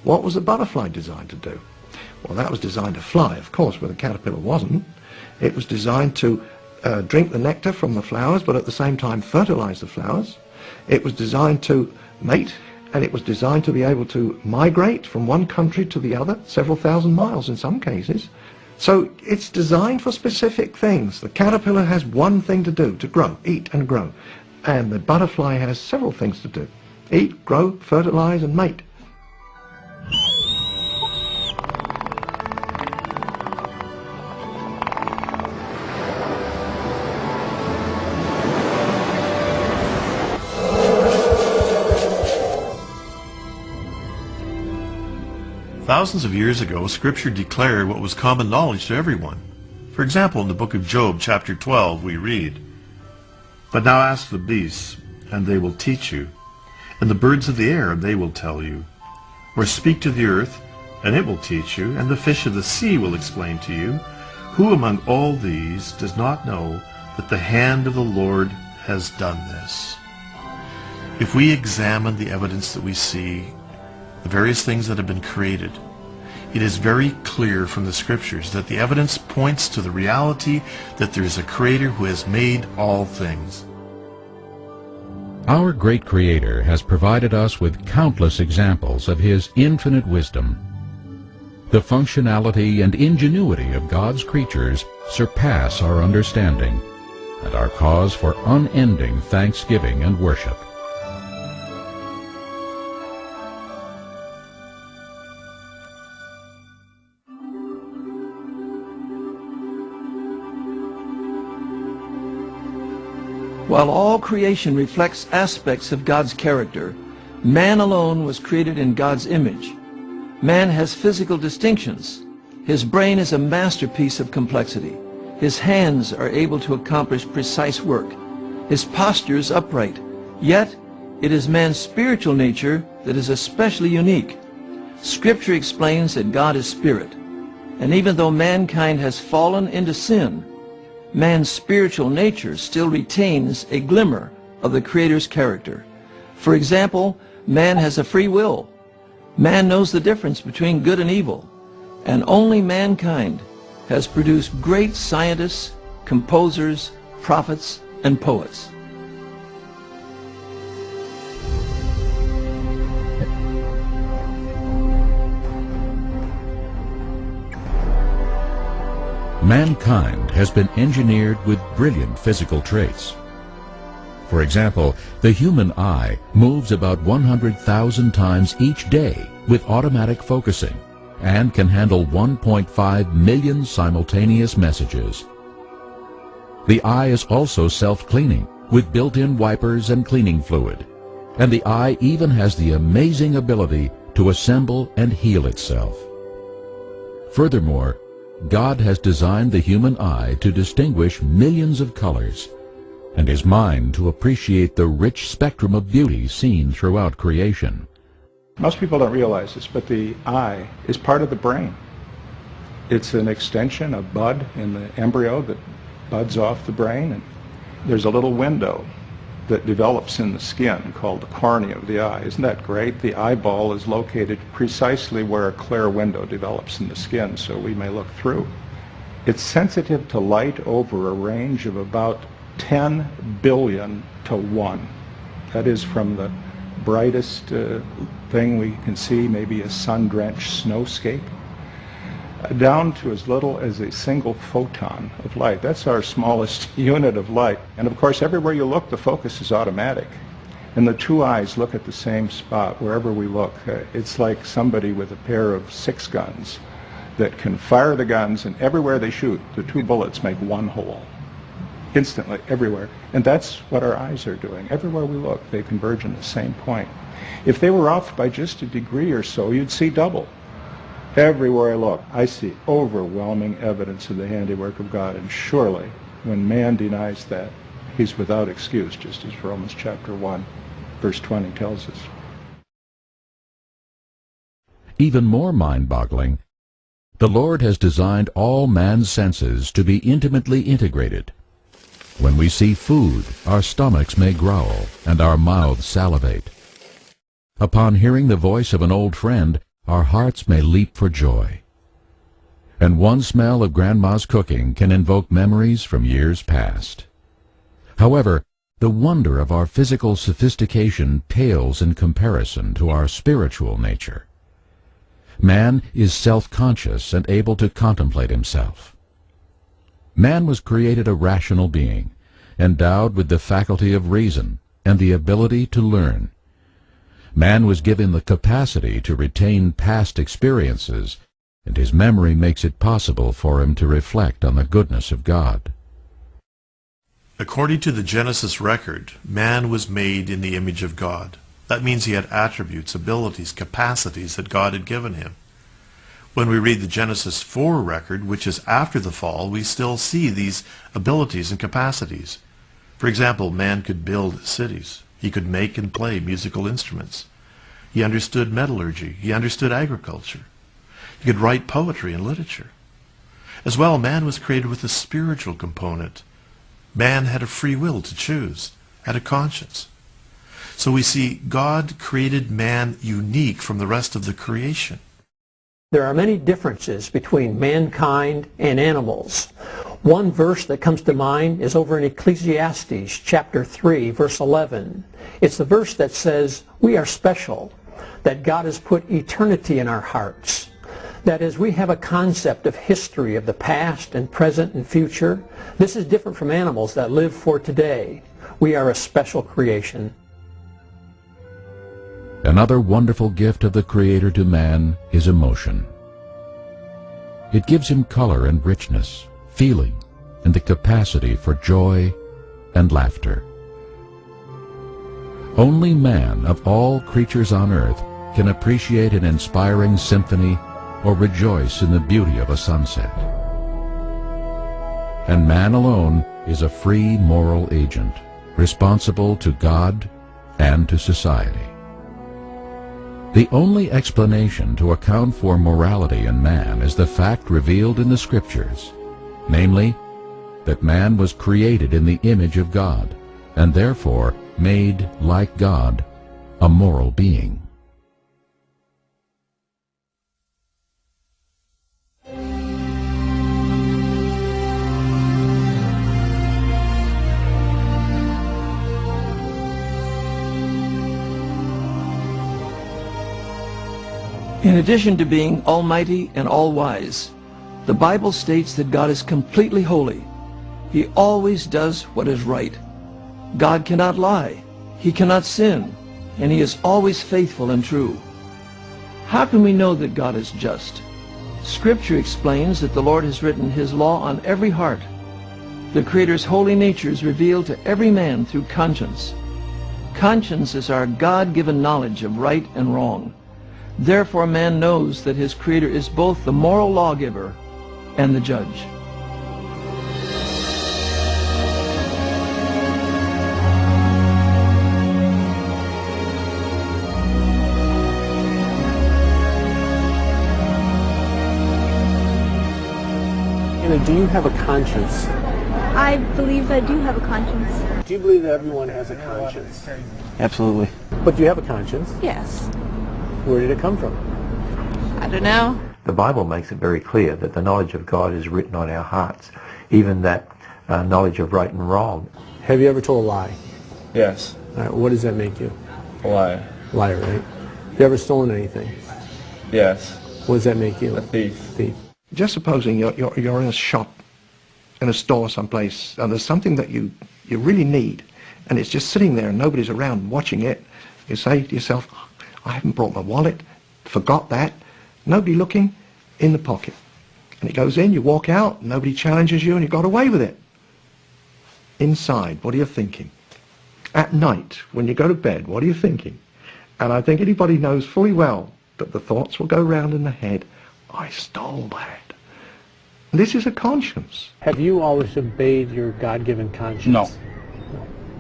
What was the butterfly designed to do? Well, that was designed to fly, of course, but the caterpillar wasn't. It was designed to drink the nectar from the flowers, but at the same time fertilize the flowers. It was designed to mate, and it was designed to be able to migrate from one country to the other, several thousand miles in some cases. So it's designed for specific things. The caterpillar has one thing to do, to grow, eat and grow. And the butterfly has several things to do: eat, grow, fertilize, and mate. Thousands of years ago, Scripture declared what was common knowledge to everyone. For example, in the book of Job, chapter 12, we read, "But now ask the beasts, and they will teach you, and the birds of the air, and they will tell you. Or speak to the earth, and it will teach you, and the fish of the sea will explain to you. Who among all these does not know that the hand of the Lord has done this?" If we examine the evidence that we see, the various things that have been created, it is very clear from the Scriptures that the evidence points to the reality that there is a Creator who has made all things. Our great Creator has provided us with countless examples of His infinite wisdom. The functionality and ingenuity of God's creatures surpass our understanding and are cause for unending thanksgiving and worship. While all creation reflects aspects of God's character, man alone was created in God's image. Man has physical distinctions. His brain is a masterpiece of complexity. His hands are able to accomplish precise work. His posture is upright. Yet, it is man's spiritual nature that is especially unique. Scripture explains that God is spirit. And even though mankind has fallen into sin, man's spiritual nature still retains a glimmer of the Creator's character. For example, man has a free will. Man knows the difference between good and evil. And only mankind has produced great scientists, composers, prophets, and poets. Mankind has been engineered with brilliant physical traits. For example, the human eye moves about 100,000 times each day with automatic focusing and can handle 1.5 million simultaneous messages. The eye is also self-cleaning with built-in wipers and cleaning fluid, and the eye even has the amazing ability to assemble and heal itself. Furthermore, God has designed the human eye to distinguish millions of colors, and his mind to appreciate the rich spectrum of beauty seen throughout creation. Most people don't realize this, but the eye is part of the brain. It's an extension, a bud in the embryo that buds off the brain, and there's a little window that develops in the skin called the cornea of the eye. Isn't that great? The eyeball is located precisely where a clear window develops in the skin, so we may look through. It's sensitive to light over a range of about 10 billion to 1. That is from the brightest thing we can see, maybe a sun-drenched snowscape, down to as little as a single photon of light. That's our smallest unit of light. And of course, everywhere you look, the focus is automatic. And the two eyes look at the same spot wherever we look. It's like somebody with a pair of 6 guns that can fire the guns, and everywhere they shoot, the 2 bullets make 1 hole. Instantly, everywhere. And that's what our eyes are doing. Everywhere we look, they converge in the same point. If they were off by just a degree or so, you'd see double. Everywhere I look, I see overwhelming evidence of the handiwork of God, and surely, when man denies that, he's without excuse, just as Romans chapter 1, verse 20 tells us. Even more mind-boggling, the Lord has designed all man's senses to be intimately integrated. When we see food, our stomachs may growl and our mouths salivate. Upon hearing the voice of an old friend, our hearts may leap for joy. And one smell of Grandma's cooking can invoke memories from years past. However, the wonder of our physical sophistication pales in comparison to our spiritual nature. Man is self-conscious and able to contemplate himself. Man was created a rational being, endowed with the faculty of reason and the ability to learn. Man was given the capacity to retain past experiences, and his memory makes it possible for him to reflect on the goodness of God. According to the Genesis record, man was made in the image of God. That means he had attributes, abilities, capacities that God had given him. When we read the Genesis 4 record, which is after the fall, we still see these abilities and capacities. For example, man could build cities. He could make and play musical instruments. He understood metallurgy. He understood agriculture. He could write poetry and literature. As well, man was created with a spiritual component. Man had a free will to choose, had a conscience. So we see God created man unique from the rest of the creation. There are many differences between mankind and animals. One verse that comes to mind is over in Ecclesiastes chapter 3, verse 11. It's the verse that says, we are special, that God has put eternity in our hearts. That is, we have a concept of history of the past and present and future. This is different from animals that live for today. We are a special creation. Another wonderful gift of the Creator to man is emotion. It gives him color and richness, feeling, and the capacity for joy and laughter. Only man of all creatures on earth can appreciate an inspiring symphony or rejoice in the beauty of a sunset. And man alone is a free moral agent, responsible to God and to society. The only explanation to account for morality in man is the fact revealed in the Scriptures, namely, that man was created in the image of God, and therefore made, like God, a moral being. In addition to being almighty and all-wise, the Bible states that God is completely holy. He always does what is right. God cannot lie. He cannot sin. And he is always faithful and true. How can we know that God is just? Scripture explains that the Lord has written his law on every heart. The Creator's holy nature is revealed to every man through conscience. Conscience is our God-given knowledge of right and wrong. Therefore, man knows that his Creator is both the moral lawgiver and the judge. Anna, do you have a conscience? I believe I do have a conscience. Do you believe that everyone has a conscience? Absolutely. But you have a conscience. Yes. Where did it come from? I don't know. The Bible makes it very clear that the knowledge of God is written on our hearts, even that knowledge of right and wrong. Have you ever told a lie? Yes. All right, what does that make you? A liar. Liar, right? Have you ever stolen anything? Yes. What does that make you? A thief. Thief. Just supposing you're in a shop, in a store someplace, and there's something that you really need, and it's just sitting there and nobody's around watching it. You say to yourself, I haven't brought my wallet, forgot that, nobody looking, in the pocket. And it goes in, you walk out, nobody challenges you, and you got away with it. Inside, what are you thinking? At night, when you go to bed, what are you thinking? And I think anybody knows fully well that the thoughts will go round in the head, I stole that. This is a conscience. Have you always obeyed your God-given conscience? No.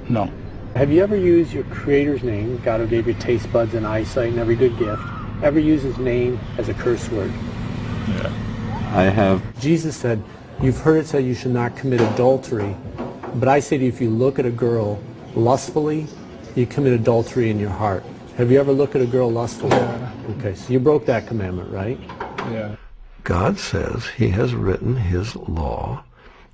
No. Have you ever used your Creator's name, God who gave you taste buds and eyesight and every good gift, ever used his name as a curse word? Yeah. I have. Jesus said, you've heard it said you should not commit adultery, but I say to you, if you look at a girl lustfully, you commit adultery in your heart. Have you ever looked at a girl lustfully? Yeah. Okay, so you broke that commandment, right? Yeah. God says he has written his law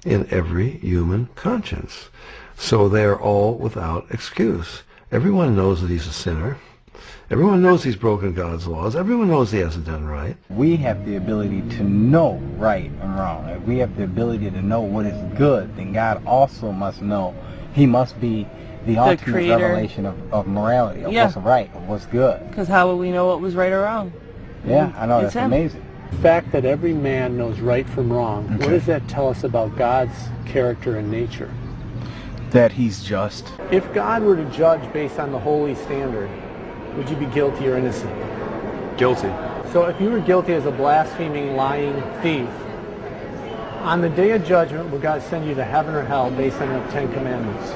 in every human conscience. So they are all without excuse. Everyone knows that he's a sinner. Everyone knows he's broken God's laws. Everyone knows he hasn't done right. We have the ability to know right and wrong. If we have the ability to know what is good, then God also must know. He must be the ultimate creator. revelation of morality, of what's right, of what's good. Because how would we know what was right or wrong? Yeah, I know, It's that's him. amazing. The fact that every man knows right from wrong, what does that tell us about God's character and nature? That he's just. If God were to judge based on the holy standard, would you be guilty or innocent? Guilty. So if you were guilty as a blaspheming, lying thief, on the day of judgment, will God send you to heaven or hell based on the Ten Commandments?